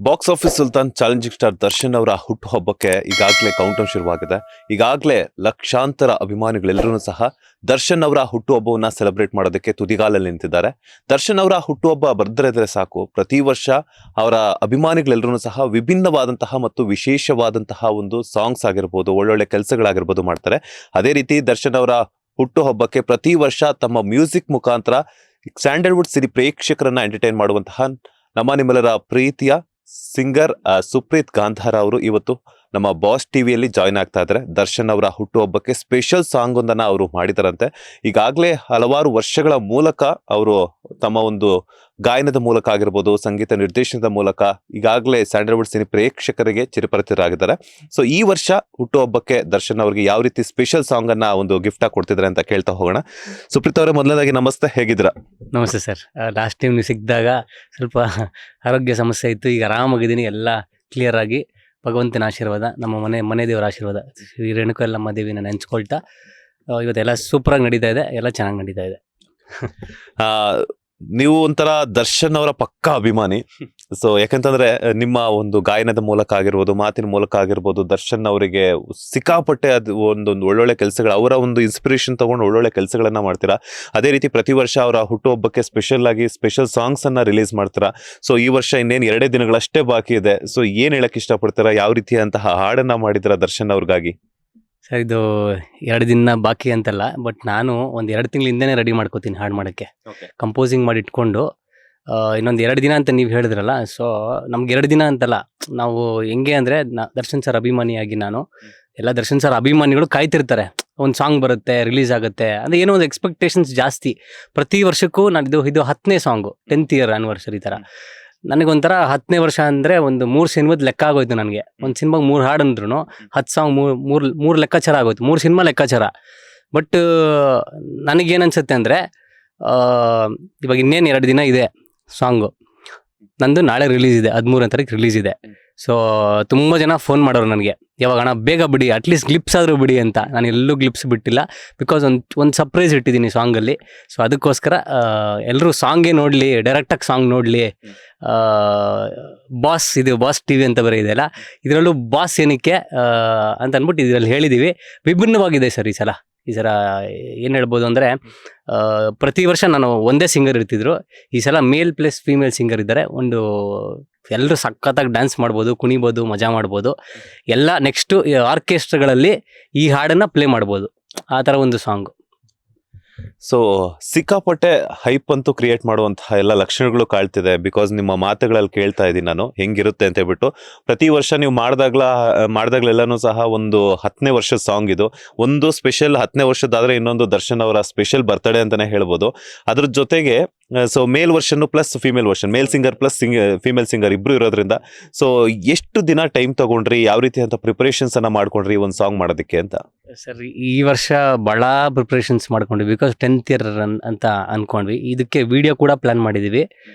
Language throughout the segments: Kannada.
Box office Sultan challenging star Darshan ಅವರ ಹುಟ್ಟುಹಬ್ಬಕ್ಕೆ ಈಗಾಗಲೇ ಕೌಂಟೌನ್ ಶುರುವಾಗಿದೆ. ಈಗಾಗಲೇ ಲಕ್ಷಾಂತರ ಅಭಿಮಾನಿಗಳೆಲ್ಲರೂ ಸಹ ದರ್ಶನ್ ಅವರ ಹುಟ್ಟುಹಬ್ಬವನ್ನ ಸೆಲೆಬ್ರೇಟ್ ಮಾಡೋದಕ್ಕೆ ತುದಿಗಾಲಲ್ಲಿ ನಿಂತಿದ್ದಾರೆ. ದರ್ಶನ್ ಅವರ ಹುಟ್ಟುಹಬ್ಬ ಬರ್ದಿದ್ರೆ ಸಾಕು, ಪ್ರತಿ ವರ್ಷ ಅವರ ಅಭಿಮಾನಿಗಳೆಲ್ಲರೂ ಸಹ ವಿಭಿನ್ನವಾದಂತಹ ಮತ್ತು ವಿಶೇಷವಾದಂತಹ ಒಂದು ಸಾಂಗ್ಸ್ ಆಗಿರ್ಬೋದು, ಒಳ್ಳೊಳ್ಳೆ ಕೆಲಸಗಳಾಗಿರ್ಬೋದು ಮಾಡ್ತಾರೆ. ಅದೇ ರೀತಿ ದರ್ಶನ್ ಅವರ ಹುಟ್ಟುಹಬ್ಬಕ್ಕೆ ಪ್ರತಿ ವರ್ಷ ತಮ್ಮ ಮ್ಯೂಸಿಕ್ ಮುಖಾಂತರ ಸ್ಯಾಂಡಲ್ವುಡ್ ಸಿರಿ ಪ್ರೇಕ್ಷಕರನ್ನ ಎಂಟರ್ಟೈನ್ ಮಾಡುವಂತಹ ನಮ್ಮ ನಿಮ್ಮೆಲ್ಲರ ಪ್ರೀತಿಯ ಸಿಂಗರ್ ಸುಪ್ರೀತ್ ಗಾಂಧಾರ ಅವರು ಇವತ್ತು ನಮ್ಮ ಬಾಸ್ ಟಿವಿಯಲ್ಲಿ ಜಾಯ್ನ್ ಆಗ್ತಾ ಇದ್ದಾರೆ. ದರ್ಶನ್ ಅವರ ಹುಟ್ಟುಹಬ್ಬಕ್ಕೆ ಸ್ಪೆಷಲ್ ಸಾಂಗ್ ಒಂದನ್ನು ಅವರು ಮಾಡಿದಾರಂತೆ. ಈಗಾಗಲೇ ಹಲವಾರು ವರ್ಷಗಳ ಮೂಲಕ ಅವರು ತಮ್ಮ ಒಂದು ಗಾಯನದ ಮೂಲಕ ಆಗಿರ್ಬೋದು, ಸಂಗೀತ ನಿರ್ದೇಶನದ ಮೂಲಕ ಈಗಾಗಲೇ ಸ್ಯಾಂಡಲ್ವುಡ್ ಸಿನಿ ಪ್ರೇಕ್ಷಕರಿಗೆ ಚಿರಪರಿಚಿತರಾಗಿದ್ದಾರೆ. ಸೊ ಈ ವರ್ಷ ಹುಟ್ಟುಹಬ್ಬಕ್ಕೆ ದರ್ಶನ್ ಅವರಿಗೆ ಯಾವ ರೀತಿ ಸ್ಪೆಷಲ್ ಸಾಂಗ್ ಅನ್ನ ಒಂದು ಗಿಫ್ಟ್ ಆಗಿ ಕೊಡ್ತಿದ್ದಾರೆ ಅಂತ ಕೇಳ್ತಾ ಹೋಗೋಣ. ಸುಪ್ರೀತ್ ಅವರೇ, ಮೊದಲನೇದಾಗಿ ನಮಸ್ತೆ, ಹೇಗಿದ್ದೀರಾ? ನಮಸ್ತೆ ಸರ್. ಲಾಸ್ಟ್ ಟೈಮ್ ನೀವು ಸಿಕ್ಕಿದಾಗ ಸ್ವಲ್ಪ ಆರೋಗ್ಯ ಸಮಸ್ಯೆ ಇತ್ತು. ಈಗ ಆರಾಮಾಗಿದ್ದೀನಿ, ಎಲ್ಲ ಕ್ಲಿಯರ್ ಆಗಿ ಭಗವಂತನ ಆಶೀರ್ವಾದ, ನಮ್ಮ ಮನೆ ದೇವರ ಆಶೀರ್ವಾದ, ಶ್ರೀ ರೇಣುಕಾ ಯಲ್ಲಮ್ಮ ದೇವಿನ ನೆನೆಸ್ಕೊಳ್ತಾ ಇವತ್ತೆಲ್ಲ ಸೂಪರಾಗಿ ನಡೀತಾ ಇದೆ, ಎಲ್ಲ ಚೆನ್ನಾಗಿ ನಡೀತಾ ಇದೆ. ನೀವು ಒಂಥರ ದರ್ಶನ್ ಅವರ ಪಕ್ಕಾ ಅಭಿಮಾನಿ. ಸೊ ಯಾಕಂತಂದ್ರೆ ನಿಮ್ಮ ಒಂದು ಗಾಯನದ ಮೂಲಕ ಆಗಿರ್ಬೋದು, ಮಾತಿನ ಮೂಲಕ ಆಗಿರ್ಬೋದು, ದರ್ಶನ್ ಅವರಿಗೆ ಸಿಕ್ಕಾಪಟ್ಟೆ ಅದು ಒಂದೊಂದು ಒಳ್ಳೊಳ್ಳೆ ಕೆಲಸಗಳು, ಅವರ ಒಂದು ಇನ್ಸ್ಪಿರೇಷನ್ ತಗೊಂಡು ಒಳ್ಳೊಳ್ಳೆ ಕೆಲಸಗಳನ್ನ ಮಾಡ್ತೀರಾ. ಅದೇ ರೀತಿ ಪ್ರತಿ ವರ್ಷ ಅವರ ಹುಟ್ಟುಹಬ್ಬಕ್ಕೆ ಸ್ಪೆಷಲ್ ಸಾಂಗ್ಸ್ ಅನ್ನ ರಿಲೀಸ್ ಮಾಡ್ತೀರಾ. ಸೊ ಈ ವರ್ಷ ಇನ್ನೇನು 2 ದಿನಗಳಷ್ಟೇ ಬಾಕಿ ಇದೆ. ಸೊ ಏನ್ ಹೇಳಕ್ ಇಷ್ಟಪಡ್ತೀರಾ? ಯಾವ ರೀತಿಯಂತಹ ಹಾಡನ್ನ ಮಾಡಿದಿರಾ ದರ್ಶನ್ ಅವ್ರಿಗಾಗಿ? ಸರ್, ಇದು 2 ದಿನ ಬಾಕಿ ಅಂತಲ್ಲ, ಬಟ್ ನಾನು ಒಂದು 2 ತಿಂಗಳ ಹಿಂದೆನೇ ರೆಡಿ ಮಾಡ್ಕೋತೀನಿ ಹಾಡು ಮಾಡೋಕ್ಕೆ. ಕಂಪೋಸಿಂಗ್ ಮಾಡಿ ಇಟ್ಕೊಂಡು ಇನ್ನೊಂದು 2 ದಿನ ಅಂತ ನೀವು ಹೇಳಿದ್ರಲ್ಲ, ಸೊ ನಮ್ಗೆ 2 ದಿನ ಅಂತಲ್ಲ, ನಾವು ಹೆಂಗೆ ಅಂದರೆ ದರ್ಶನ್ ಸರ್ ಅಭಿಮಾನಿಯಾಗಿ ನಾನು ಎಲ್ಲ ದರ್ಶನ್ ಸರ್ ಅಭಿಮಾನಿಗಳು ಕಾಯ್ತಿರ್ತಾರೆ. ಒಂದು ಸಾಂಗ್ ಬರುತ್ತೆ, ರಿಲೀಸ್ ಆಗುತ್ತೆ ಅಂದರೆ ಏನೋ ಒಂದು ಎಕ್ಸ್ಪೆಕ್ಟೇಷನ್ಸ್ ಜಾಸ್ತಿ. ಪ್ರತಿ ವರ್ಷಕ್ಕೂ ನಾನು ಇದು 10ನೇ ಸಾಂಗು, 10th ಇಯರ್ ಆ್ಯನಿವರ್ಸರಿ ಥರ. ನನಗೊಂಥರ 10ನೇ ವರ್ಷ ಅಂದರೆ ಒಂದು 3 ಸಿನಿಮಾದ ಲೆಕ್ಕ ಆಗೋಯ್ತು ನನಗೆ. ಒಂದು ಸಿನಿಮಾಗೆ 3 ಹಾಡು ಅಂದ್ರೂ 10 ಸಾಂಗ್, ಮೂರು ಲೆಕ್ಕಾಚಾರ ಆಗೋಯ್ತು, 3 ಸಿನಿಮಾ ಲೆಕ್ಕಾಚಾರ. ಬಟ್ ನನಗೇನು ಅನ್ಸುತ್ತೆ ಅಂದರೆ, ಇವಾಗ ಇನ್ನೇನು 2 ದಿನ ಇದೆ ಸಾಂಗು. ನಂದು ನಾಳೆ ರಿಲೀಸ್ ಇದೆ, 13ನೇ ತಾರೀಕು ರಿಲೀಸ್ ಇದೆ. ಸೊ ತುಂಬ ಜನ ಫೋನ್ ಮಾಡೋರು ನನಗೆ, ಯಾವಾಗ ಅಣ್ಣ ಬೇಗ ಬಿಡಿ, ಅಟ್ಲೀಸ್ಟ್ ಗ್ಲಿಪ್ಸ್ ಆದರೂ ಬಿಡಿ ಅಂತ. ನಾನು ಎಲ್ಲೂ ಗ್ಲಿಪ್ಸ್ ಬಿಟ್ಟಿಲ್ಲ, ಬಿಕಾಸ್ ಒಂದು ಸರ್ಪ್ರೈಸ್ ಇಟ್ಟಿದ್ದೀನಿ ಸಾಂಗಲ್ಲಿ. ಸೊ ಅದಕ್ಕೋಸ್ಕರ ಎಲ್ಲರೂ ಸಾಂಗೇ ನೋಡಲಿ, ಡೈರೆಕ್ಟಾಗಿ ಸಾಂಗ್ ನೋಡಲಿ. ಬಾಸ್ ಟಿವಿ ಅಂತ ಬೇರೆ ಇದೆಯಲ್ಲ, ಇದರಲ್ಲೂ ಬಾಸ್ ಏನಕ್ಕೆ ಅಂತ ಅಂದ್ಬಿಟ್ಟು ಇದರಲ್ಲಿ ಹೇಳಿದ್ದೀವಿ. ವಿಭಿನ್ನವಾಗಿದೆ ಸರ್ ಈ ಸಲ ಏನು ಹೇಳ್ಬೋದು ಅಂದರೆ, ಪ್ರತಿ ವರ್ಷ ನಾನು ಒಂದೇ ಸಿಂಗರ್ ಇರ್ತಿದ್ರು. ಈ ಸಲ ಮೇಲ್ ಪ್ಲಸ್ ಫೀಮೇಲ್ ಸಿಂಗರ್ ಇದ್ದಾರೆ. ಎಲ್ಲರೂ ಸಖತ್ತಾಗಿ ಡ್ಯಾನ್ಸ್ ಮಾಡ್ಬೋದು, ಕುಣಿಬೋದು, ಮಜಾ ಮಾಡ್ಬೋದು. ಎಲ್ಲ ನೆಕ್ಸ್ಟು ಆರ್ಕೆಸ್ಟ್ರಾಗಳಲ್ಲಿ ಈ ಹಾಡನ್ನು ಪ್ಲೇ ಮಾಡ್ಬೋದು, ಆ ಥರ ಒಂದು ಸಾಂಗು. ಸೊ ಸಿಕ್ಕಾಪಟ್ಟೆ ಹೈಪ್ ಅಂತೂ ಕ್ರಿಯೇಟ್ ಮಾಡುವಂತಹ ಎಲ್ಲ ಲಕ್ಷಣಗಳು ಕಾಳ್ತಿದೆ. ಬಿಕಾಸ್ ನಿಮ್ಮ ಮಾತುಗಳಲ್ಲಿ ಕೇಳ್ತಾ ಇದ್ದೀನಿ ನಾನು ಹೆಂಗಿರುತ್ತೆ ಅಂತ ಹೇಳ್ಬಿಟ್ಟು. ಪ್ರತಿ ವರ್ಷ ನೀವು ಮಾಡಿದಾಗಲೆಲ್ಲನೂ ಸಹ ಒಂದು 10ನೇ ವರ್ಷದ ಸಾಂಗ್ ಇದು. ಒಂದು ಸ್ಪೆಷಲ್ 10ನೇ ವರ್ಷದಾದ್ರೆ ಇನ್ನೊಂದು ದರ್ಶನ್ ಅವರ ಸ್ಪೆಷಲ್ ಬರ್ತ್ಡೇ ಅಂತಾನೆ ಹೇಳ್ಬೋದು. ಅದ್ರ ಜೊತೆಗೆ so male version plus female version, male singer plus female singer ಇಬ್ರು ಇರೋದ್ರಿಂದ ಸೊ ಎಷ್ಟು ದಿನ ಟೈಮ್ ತಗೊಂಡ್ರಿ, ಯಾವ ರೀತಿ ಅಂತ ಪ್ರಿಪರೇಷನ್ಸ್ ಅನ್ನ ಮಾಡ್ಕೊಂಡ್ರಿ ಒಂದು ಸಾಂಗ್ ಮಾಡೋದಕ್ಕೆ ಅಂತ? ಸರ್, ಈ ವರ್ಷ ಭಾಳ ಪ್ರಿಪ್ರೇಷನ್ಸ್ ಮಾಡ್ಕೊಂಡ್ವಿ, ಬಿಕಾಸ್ 10th ಇಯರ್ ಅಂತ ಅಂದ್ಕೊಂಡ್ವಿ. ಇದಕ್ಕೆ ವಿಡಿಯೋ ಕೂಡ ಪ್ಲ್ಯಾನ್ ಮಾಡಿದ್ದೀವಿ.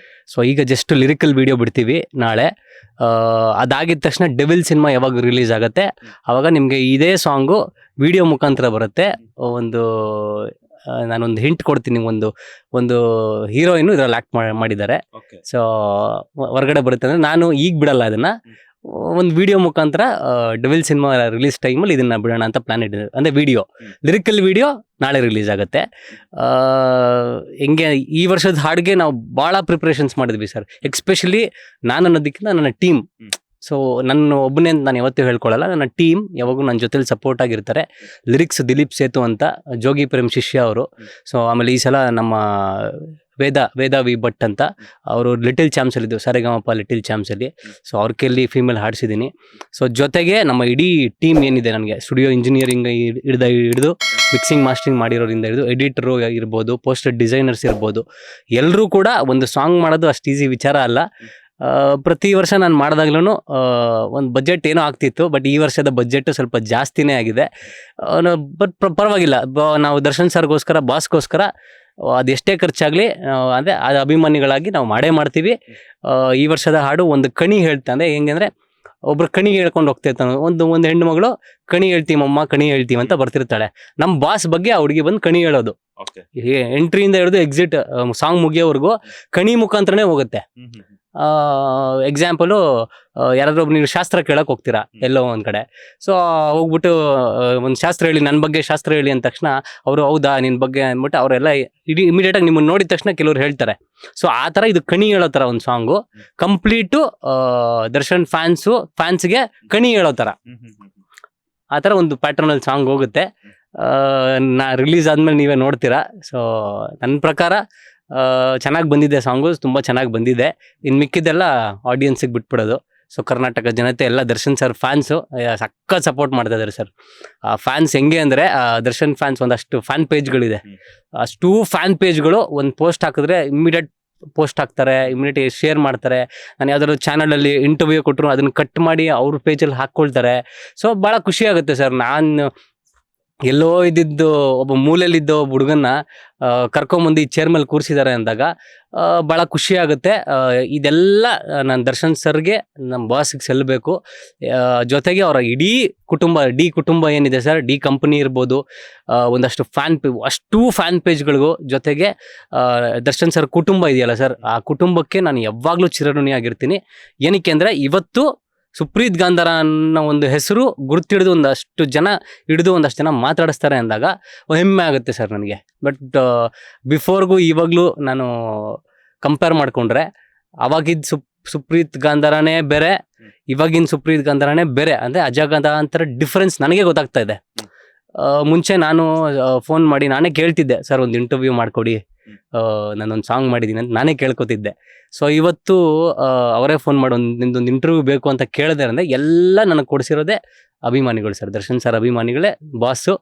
ಸೊ ಈಗ ಜಸ್ಟ್ ಲಿರಿಕಲ್ ವಿಡಿಯೋ ಬಿಡ್ತೀವಿ ನಾಳೆ. ಅದಾಗಿದ ತಕ್ಷಣ ಡೆವಿಲ್ ಸಿನಿಮಾ ಯಾವಾಗ ರಿಲೀಸ್ ಆಗುತ್ತೆ ಆವಾಗ ನಿಮಗೆ ಇದೇ ಸಾಂಗು ವಿಡಿಯೋ ಮುಖಾಂತರ ಬರುತ್ತೆ. ನಾನೊಂದು ಹಿಂಟ್ ಕೊಡ್ತೀನಿ, ಒಂದು ಹೀರೋಯಿನ್ ಇದರಲ್ಲಿ ಆ್ಯಕ್ಟ್ ಮಾಡಿದ್ದಾರೆ. ಸೊ ಹೊರಗಡೆ ಬರುತ್ತೆ ಅಂದರೆ ನಾನು ಈಗ ಬಿಡಲ್ಲ, ಅದನ್ನು ಒಂದು ವಿಡಿಯೋ ಮುಖಾಂತರ ಡೆವಿಲ್ ಸಿನಿಮಾ ರಿಲೀಸ್ ಟೈಮಲ್ಲಿ ಇದನ್ನು ಬಿಡೋಣ ಅಂತ ಪ್ಲಾನ್ ಇಟ್ಟಿದ್ದೀವಿ. ಅಂದರೆ ವಿಡಿಯೋ, ಲಿರಿಕಲ್ ವಿಡಿಯೋ ನಾಳೆ ರಿಲೀಸ್ ಆಗುತ್ತೆ. ಹೆಂಗೆ ಈ ವರ್ಷದ ಹಾಡಿಗೆ ನಾವು ಭಾಳ ಪ್ರಿಪ್ರೇಷನ್ಸ್ ಮಾಡಿದ್ವಿ ಸರ್. ಎಕ್ಸ್ಪೆಷಲಿ ನಾನು ಅನ್ನೋದಕ್ಕಿಂತ ನನ್ನ ಟೀಮ್. ಸೊ ನನ್ನ ಒಬ್ಬನೇ ಅಂತ ನಾನು ಯಾವತ್ತೂ ಹೇಳ್ಕೊಳ್ಳಲ್ಲ, ನನ್ನ ಟೀಮ್ ಯಾವಾಗೂ ನನ್ನ ಜೊತೆಲಿ ಸಪೋರ್ಟ್ ಆಗಿರ್ತಾರೆ. ಲಿರಿಕ್ಸ್ ದಿಲೀಪ್ ಸೇತು ಅಂತ, ಜೋಗಿ ಪ್ರೇಮ್ ಶಿಷ್ಯ ಅವರು. ಸೊ ಆಮೇಲೆ ಈ ಸಲ ನಮ್ಮ ವೇದ ವಿ ಭಟ್ ಅಂತ, ಅವರು ಲಿಟಿಲ್ ಚಾಂಪ್ಸಲ್ಲಿದ್ದು, ಸರಿಗಮಪ ಲಿಟಿಲ್ ಚಾಂಪ್ಸಲ್ಲಿ. ಸೊ ಅವ್ರ ಕೈಲಿ ಫೀಮೇಲ್ ಹಾಡಿಸಿದ್ದೀನಿ. ಸೊ ಜೊತೆಗೆ ನಮ್ಮ ಇಡೀ ಟೀಮ್ ಏನಿದೆ, ನನಗೆ ಸ್ಟುಡಿಯೋ ಇಂಜಿನಿಯರಿಂಗ್ ಹಿಡಿದು ಮಿಕ್ಸಿಂಗ್ ಮಾಸ್ಟರಿಂಗ್ ಮಾಡಿರೋರಿಂದ ಹಿಡಿದು ಎಡಿಟರು ಇರ್ಬೋದು, ಪೋಸ್ಟರ್ ಡಿಸೈನರ್ಸ್ ಇರ್ಬೋದು, ಎಲ್ಲರೂ ಕೂಡ ಒಂದು ಸಾಂಗ್ ಮಾಡೋದು ಅಷ್ಟು ಈಸಿ ವಿಚಾರ ಅಲ್ಲ. ಪ್ರತಿ ವರ್ಷ ನಾನು ಮಾಡಿದಾಗ್ಲೂ ಒಂದು ಬಜೆಟ್ ಏನೋ ಆಗ್ತಿತ್ತು, ಬಟ್ ಈ ವರ್ಷದ ಬಜೆಟ್ ಸ್ವಲ್ಪ ಜಾಸ್ತಿನೇ ಆಗಿದೆ. ಬಟ್ ಪರವಾಗಿಲ್ಲ, ನಾವು ದರ್ಶನ್ ಸರ್ಗೋಸ್ಕರ, ಬಾಸ್ಗೋಸ್ಕರ ಅದೆಷ್ಟೇ ಖರ್ಚಾಗಲಿ ಅಂದರೆ ಅದು ಅಭಿಮಾನಿಗಳಾಗಿ ನಾವು ಮಾಡೇ ಮಾಡ್ತೀವಿ. ಈ ವರ್ಷದ ಹಾಡು ಒಂದು ಕಣಿ ಹೇಳ್ತಾ, ಅಂದರೆ ಹೆಂಗಂದರೆ ಒಬ್ರು ಕಣಿ ಹೇಳ್ಕೊಂಡು ಹೋಗ್ತಿರ್ತಾನೆ, ಒಂದು ಹೆಣ್ಣು ಮಗಳು ಕಣಿ ಹೇಳ್ತೀವಮ್ಮ, ಕಣಿ ಹೇಳ್ತೀವಿ ಅಂತ ಬರ್ತಿರ್ತಾಳೆ. ನಮ್ಮ ಬಾಸ್ ಬಗ್ಗೆ ಆ ಹುಡುಗಿ ಬಂದು ಕಣಿ ಹೇಳೋದು. ಎಂಟ್ರಿಯಿಂದ ಹಿಡಿದು ಎಕ್ಸಿಟ್ ಸಾಂಗ್ ಮುಗಿಯೋವರೆಗೂ ಕಣಿ ಮುಖಾಂತರನೇ ಹೋಗುತ್ತೆ. ಎಕ್ಸಾಂಪಲು ಯಾರಾದ್ರೂ ಒಬ್ರು ನೀವು ಶಾಸ್ತ್ರ ಕೇಳಕ್ಕೆ ಹೋಗ್ತೀರಾ ಎಲ್ಲೋ ಒಂದು ಕಡೆ. ಸೊ ಹೋಗ್ಬಿಟ್ಟು ಒಂದು ಶಾಸ್ತ್ರ ಹೇಳಿ, ನನ್ನ ಬಗ್ಗೆ ಶಾಸ್ತ್ರ ಹೇಳಿ ಅಂದ ತಕ್ಷಣ ಅವರು ಹೌದಾ ನಿನ್ನ ಬಗ್ಗೆ ಅಂದ್ಬಿಟ್ಟು ಅವರೆಲ್ಲ ಇಮಿಡಿಯೇಟಾಗಿ ನಿಮ್ಮನ್ನು ನೋಡಿದ ತಕ್ಷಣ ಕೆಲವ್ರು ಹೇಳ್ತಾರೆ. ಸೊ ಆ ಥರ ಇದು ಕಣಿ ಹೇಳೋ ಥರ ಒಂದು ಸಾಂಗು, ಕಂಪ್ಲೀಟು ದರ್ಶನ್ ಫ್ಯಾನ್ಸ್ಗೆ ಕಣಿ ಹೇಳೋ ಥರ ಆ ಥರ ಒಂದು ಪ್ಯಾಟರ್ನಲ್ಲಿ ಸಾಂಗ್ ಹೋಗುತ್ತೆ. ನಾ ರಿಲೀಸ್ ಆದ್ಮೇಲೆ ನೀವೇ ನೋಡ್ತೀರಾ. ಸೊ ನನ್ನ ಪ್ರಕಾರ ಚೆನ್ನಾಗಿ ಬಂದಿದೆ ಸಾಂಗು, ತುಂಬ ಚೆನ್ನಾಗಿ ಬಂದಿದೆ. ಇನ್ನು ಮಿಕ್ಕಿದ್ದೆಲ್ಲ ಆಡಿಯನ್ಸಿಗೆ ಬಿಟ್ಬಿಡೋದು. ಸೊ ಕರ್ನಾಟಕ ಜನತೆ ಎಲ್ಲ ದರ್ಶನ್ ಸರ್ ಫ್ಯಾನ್ಸು ಸಖತ್ ಸಪೋರ್ಟ್ ಮಾಡ್ತಾ ಇದ್ದಾರೆ ಸರ್. ಫ್ಯಾನ್ಸ್ ಹೆಂಗೆ ಅಂದರೆ ದರ್ಶನ್ ಫ್ಯಾನ್ಸ್ ಒಂದಷ್ಟು ಫ್ಯಾನ್ ಪೇಜ್ಗಳಿದೆ. ಅಷ್ಟು ಫ್ಯಾನ್ ಪೇಜ್ಗಳು ಒಂದು ಪೋಸ್ಟ್ ಹಾಕಿದ್ರೆ ಇಮ್ಮಿಡಿಯೇಟ್ ಪೋಸ್ಟ್ ಹಾಕ್ತಾರೆ, ಇಮ್ಮಿಡಿಯೇಟ್ ಶೇರ್ ಮಾಡ್ತಾರೆ. ನಾನು ಯಾವ್ದಾದ್ರು ಚಾನಲಲ್ಲಿ ಇಂಟರ್ವ್ಯೂ ಕೊಟ್ಟರು ಅದನ್ನು ಕಟ್ ಮಾಡಿ ಅವ್ರ ಪೇಜಲ್ಲಿ ಹಾಕ್ಕೊಳ್ತಾರೆ. ಸೊ ಭಾಳ ಖುಷಿ ಆಗುತ್ತೆ ಸರ್. ನಾನು ಎಲ್ಲೋ ಇದ್ದಿದ್ದು ಒಬ್ಬ ಮೂಲೆಯಲ್ಲಿದ್ದ ಒಬ್ಬ ಹುಡುಗನ್ನ ಕರ್ಕೊಂಬಂದು ಈ ಚೇರ್ ಮೇಲೆ ಕೂರಿಸಿದ್ದಾರೆ ಅಂದಾಗ ಭಾಳ ಖುಷಿ ಆಗುತ್ತೆ. ಇದೆಲ್ಲ ನಾನು ದರ್ಶನ್ ಸರ್ಗೆ, ನಮ್ಮ ಬಾಸಿಗೆ ಸಲ್ಲಬೇಕು. ಜೊತೆಗೆ ಅವರ ಇಡೀ ಕುಟುಂಬ ಏನಿದೆ ಸರ್, ಡಿ ಕಂಪನಿ ಇರ್ಬೋದು, ಒಂದಷ್ಟು ಅಷ್ಟು ಫ್ಯಾನ್ ಪೇಜ್ಗಳಿಗೂ, ಜೊತೆಗೆ ದರ್ಶನ್ ಸರ್ ಕುಟುಂಬ ಇದೆಯಲ್ಲ ಸರ್, ಆ ಕುಟುಂಬಕ್ಕೆ ನಾನು ಯಾವಾಗಲೂ ಚಿರಋಣಿಯಾಗಿರ್ತೀನಿ. ಏನಕ್ಕೆ ಅಂದರೆ ಇವತ್ತು ಸುಪ್ರೀತ್ ಗಾಂಧಾರ ಅನ್ನೋ ಒಂದು ಹೆಸರು ಗುರುತಿಡಿದು ಒಂದಷ್ಟು ಜನ ಮಾತಾಡಿಸ್ತಾರೆ ಅಂದಾಗ ಹೆಮ್ಮೆ ಆಗುತ್ತೆ ಸರ್ ನನಗೆ. ಬಟ್ ಬಿಫೋರ್ಗೂ ಇವಾಗಲೂ ನಾನು ಕಂಪೇರ್ ಮಾಡಿಕೊಂಡ್ರೆ ಅವಾಗಿದ್ದ ಸುಪ್ರೀತ್ ಗಾಂಧಾರನೇ ಬೇರೆ, ಇವಾಗಿನ ಸುಪ್ರೀತ್ ಗಾಂಧಾರನೇ ಬೇರೆ. ಅಂದರೆ ಅಜಗಜಾಂತರ ಡಿಫ್ರೆನ್ಸ್ ನನಗೆ ಗೊತ್ತಾಗ್ತಾ ಇದೆ. ಮುಂಚೆ ನಾನು ಫೋನ್ ಮಾಡಿ ನಾನೇ ಕೇಳ್ತಿದ್ದೆ, ಸರ್ ಒಂದು ಇಂಟರ್ವ್ಯೂ ಮಾಡಿಕೊಡಿ, ನಾನೊಂದು ಸಾಂಗ್ ಮಾಡಿದ್ದೀನಿ ಅಂತ ನಾನೇ ಕೇಳ್ಕೊತಿದ್ದೆ. ಸೊ ಇವತ್ತು ಅವರೇ ಫೋನ್ ಮಾಡಿ ನಿಮ್ದೊಂದು ಇಂಟರ್ವ್ಯೂ ಬೇಕು ಅಂತ ಕೇಳಿದೆ ಅಂದರೆ ಎಲ್ಲ ನನಗೆ ಕೊಡಿಸಿರೋದೇ ಅಭಿಮಾನಿಗಳು ಸರ್, ದರ್ಶನ್ ಸರ್ ಅಭಿಮಾನಿಗಳೇ, ಬಾಸು,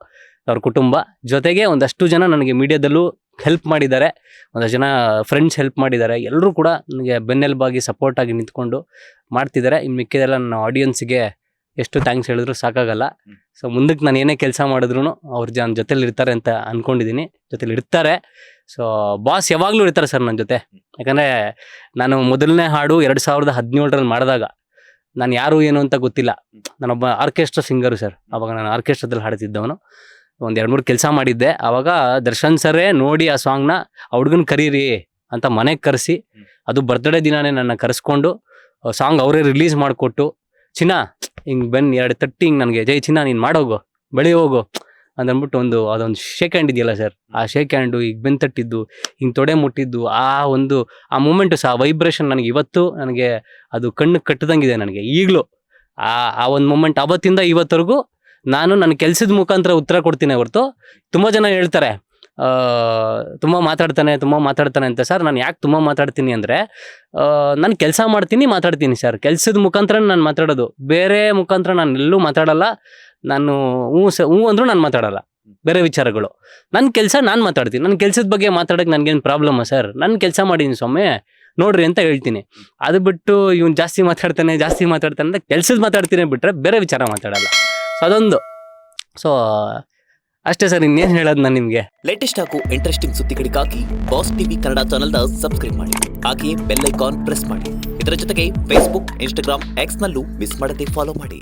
ಅವ್ರ ಕುಟುಂಬ. ಜೊತೆಗೆ ಒಂದಷ್ಟು ಜನ ನನಗೆ ಮೀಡಿಯಾದಲ್ಲೂ ಹೆಲ್ಪ್ ಮಾಡಿದ್ದಾರೆ, ಒಂದಷ್ಟು ಜನ ಫ್ರೆಂಡ್ಸ್ ಹೆಲ್ಪ್ ಮಾಡಿದ್ದಾರೆ. ಎಲ್ಲರೂ ಕೂಡ ನನಗೆ ಬೆನ್ನೆಲುಬಾಗಿ ಸಪೋರ್ಟಾಗಿ ನಿಂತ್ಕೊಂಡು ಮಾಡ್ತಿದ್ದಾರೆ. ಇನ್ನು ಮಿಕ್ಕಿದೆಲ್ಲ ನನ್ನ ಆಡಿಯನ್ಸ್ಗೆ ಎಷ್ಟು ಥ್ಯಾಂಕ್ಸ್ ಹೇಳಿದ್ರು ಸಾಕಾಗಲ್ಲ. ಸೊ ಮುಂದಕ್ಕೆ ನಾನು ಏನೇ ಕೆಲಸ ಮಾಡಿದ್ರು ಅವ್ರ ಜೊತೆಲಿ ಇರ್ತಾರೆ ಅಂತ ಅಂದ್ಕೊಂಡಿದ್ದೀನಿ, ಜೊತೆಲಿ ಇರ್ತಾರೆ. ಸೊ ಬಾಸ್ ಯಾವಾಗಲೂ ಇರ್ತಾರೆ ಸರ್ ನನ್ನ ಜೊತೆ. ಯಾಕಂದರೆ ನಾನು ಮೊದಲನೇ ಹಾಡು 2017 ಮಾಡಿದಾಗ ನಾನು ಯಾರು ಏನು ಅಂತ ಗೊತ್ತಿಲ್ಲ. ನಾನೊಬ್ಬ ಆರ್ಕೆಸ್ಟ್ರಾ ಸಿಂಗರು ಸರ್. ಆವಾಗ ನಾನು ಆರ್ಕೆಸ್ಟ್ರಾದಲ್ಲಿ ಹಾಡ್ತಿದ್ದವನು. ಒಂದು 2-3 ಕೆಲಸ ಮಾಡಿದ್ದೆ. ಆವಾಗ ದರ್ಶನ್ ಸರೇ ನೋಡಿ ಆ ಸಾಂಗ್ನ ಹುಡುಗನ ಕರೀರಿ ಅಂತ ಮನೆಗೆ ಕರೆಸಿ, ಅದು ಬರ್ತ್ಡೇ ದಿನಾನೇ ನನ್ನ ಕರೆಸ್ಕೊಂಡು ಸಾಂಗ್ ಅವರೇ ರಿಲೀಸ್ ಮಾಡಿಕೊಟ್ಟು, ಚಿನ್ನ ಹಿಂಗೆ ಬೆನ್ನು 2 ತಟ್ಟಿ ಹಿಂಗೆ ನನಗೆ, ಜೈ ಚಿನ್ನ ನೀನು ಮಾಡೋಗು, ಬೆಳಿ ಹೋಗು ಅಂದ್ಬಿಟ್ಟು ಅದೊಂದು ಶೇಕ್ ಹ್ಯಾಂಡ್ ಇದೆಯಲ್ಲ ಸರ್, ಆ ಶೇಕ್ ಹ್ಯಾಂಡು ಈಗ ಬೆನ್ನು ತಟ್ಟಿದ್ದು, ಹಿಂಗೆ ತೊಡೆ ಮುಟ್ಟಿದ್ದು, ಆ ಮೂಮೆಂಟು ಸಹ ವೈಬ್ರೇಷನ್ ನನಗೆ ಇವತ್ತು ನನಗೆ ಅದು ಕಣ್ಣು ಕಟ್ಟದಂಗಿದೆ ನನಗೆ ಈಗಲೂ. ಆ ಒಂದು ಮೂಮೆಂಟ್ ಅವತ್ತಿಂದ ಇವತ್ತರೆಗೂ ನಾನು ನನ್ನ ಕೆಲಸದ ಮುಖಾಂತರ ಉತ್ತರ ಕೊಡ್ತೀನಿ ಹೊರತು. ತುಂಬ ಜನ ಹೇಳ್ತಾರೆ ತುಂಬ ಮಾತಾಡ್ತಾನೆ ಅಂತ. ಸರ್ ನಾನು ಯಾಕೆ ತುಂಬ ಮಾತಾಡ್ತೀನಿ ಅಂದರೆ ನಾನು ಕೆಲಸ ಮಾತಾಡ್ತೀನಿ ಸರ್. ಕೆಲಸದ ಮುಖಾಂತರ ನಾನು ಮಾತಾಡೋದು, ಬೇರೆ ಮುಖಾಂತರ ನಾನು ಎಲ್ಲೂ ಮಾತಾಡಲ್ಲ. ನಾನು ಹ್ಞೂ ಅಂದರೂ ನಾನು ಮಾತಾಡಲ್ಲ ಬೇರೆ ವಿಚಾರಗಳು. ನನ್ನ ಕೆಲಸ ನಾನು ಮಾತಾಡ್ತೀನಿ. ನನ್ನ ಕೆಲಸದ ಬಗ್ಗೆ ಮಾತಾಡೋಕ್ಕೆ ನನಗೇನು ಪ್ರಾಬ್ಲಮ್ಮ ಸರ್, ನನ್ನ ಕೆಲಸ ಮಾಡೀನಿ ಸ್ವಾಮಿ ನೋಡ್ರಿ ಅಂತ ಹೇಳ್ತೀನಿ. ಅದು ಬಿಟ್ಟು ಇವ್ನು ಜಾಸ್ತಿ ಮಾತಾಡ್ತಾನೆ ಅಂತ ಕೆಲಸದ ಮಾತಾಡ್ತೀನಿ ಬಿಟ್ಟರೆ ಬೇರೆ ವಿಚಾರ ಮಾತಾಡಲ್ಲ. ಸೊ ಅದೊಂದು. ಸೊ ಅಷ್ಟೇ ಸರ್, ಇನ್ನೇನು ಹೇಳೋದು ನಾನು ನಿಮಗೆ. ಲೇಟೆಸ್ಟ್ ಹಾಗೂ ಇಂಟ್ರೆಸ್ಟಿಂಗ್ ಸುದ್ದಿಗಳಿಗಾಗಿ ಬಾಸ್ ಟಿವಿ ಕನ್ನಡ ಚಾನೆಲ್ನ ಸಬ್ಸ್ಕ್ರೈಬ್ ಮಾಡಿ, ಹಾಗೆಯೇ ಬೆಲ್ ಐಕಾನ್ ಪ್ರೆಸ್ ಮಾಡಿ. ಇದರ ಜೊತೆಗೆ ಫೇಸ್ಬುಕ್, ಇನ್ಸ್ಟಾಗ್ರಾಮ್, ಎಕ್ಸ್ನಲ್ಲೂ ಮಿಸ್ ಮಾಡದೆ ಫಾಲೋ ಮಾಡಿ.